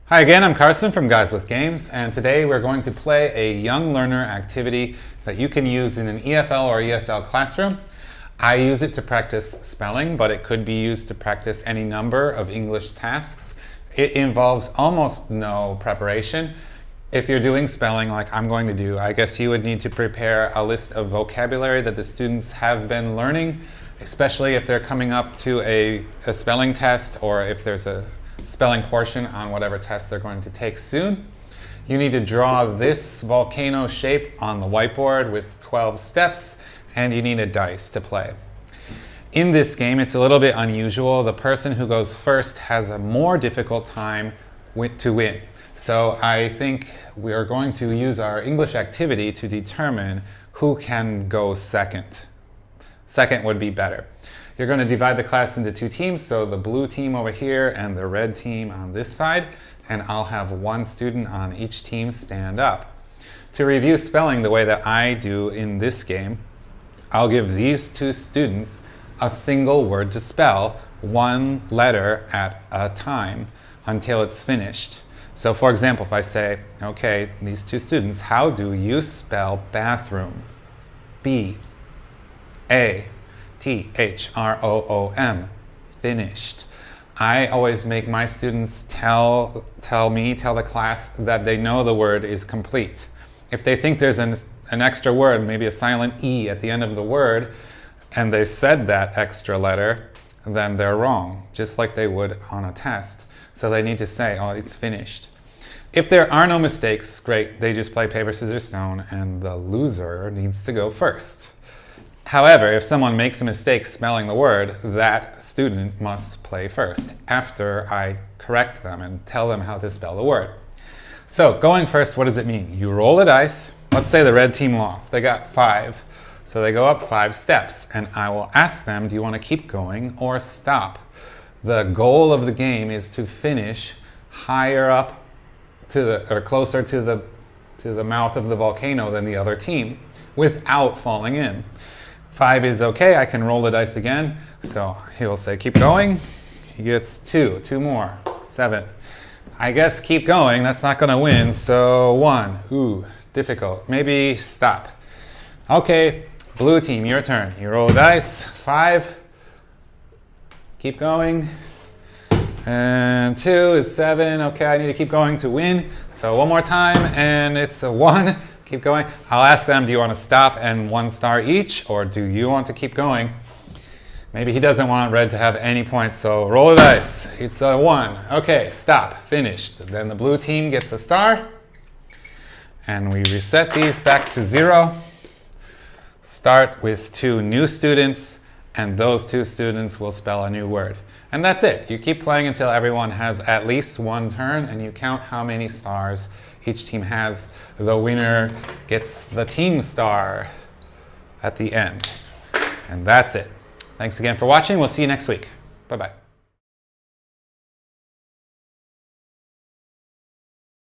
Hi again, I'm Carson from Guys with Games, and today we're going to play a young learner activity that you can use in an EFL or ESL classroom. I use it to practice spelling, but it could be used to practice any number of English tasks. It involves almost no preparation. If you're doing spelling like I'm going to do, I guess you would need to prepare a list of vocabulary that the students have been learning, especially if they're coming up to a spelling test or if there's a spelling portion on whatever test they're going to take soon. You need to draw this volcano shape on the whiteboard with 12 steps, and you need a dice to play. In this game, it's a little bit unusual. The person who goes first has a more difficult time to win. So I think we are going to use our English activity to determine who can go second. Second would be better. You're going to divide the class into two teams, so the blue team over here and the red team on this side, and I'll have one student on each team stand up. To review spelling the way that I do in this game, I'll give these two students a single word to spell, one letter at a time, until it's finished. So for example, if I say, okay, these two students, how do you spell bathroom? B-A-T-H-R-O-O-M, finished. I always make my students tell the class that they know the word is complete. If they think there's an extra word, maybe a silent E at the end of the word, and they said that extra letter, then they're wrong, just like they would on a test. So they need to say, oh, it's finished. If there are no mistakes, great, they just play paper, scissors, stone, and the loser needs to go first. However, if someone makes a mistake spelling the word, that student must play first after I correct them and tell them how to spell the word. So going first, what does it mean? You roll a dice. Let's say the red team lost. They got 5. So they go up 5 steps, and I will ask them, do you want to keep going or stop? The goal of the game is to finish higher up or closer to the mouth of the volcano than the other team without falling in. 5 is okay, I can roll the dice again. So he will say, keep going. He gets 2 more, 7. I guess keep going, that's not gonna win. So 1, ooh, difficult. Maybe stop. Okay, blue team, your turn. You roll the dice, 5. Keep going. And 2 is 7. Okay, I need to keep going to win. So one more time, and it's a 1. Keep going. I'll ask them, do you want to stop and 1 star each, or do you want to keep going? Maybe he doesn't want red to have any points, so roll the dice. It's a 1. Okay, stop, finished. Then the blue team gets a star, and we reset these back to 0. Start with 2 new students, and those 2 students will spell a new word. And that's it. You keep playing until everyone has at least 1 turn, and you count how many stars each team has. The winner gets the team star at the end. And that's it. Thanks again for watching. We'll see you next week. Bye-bye.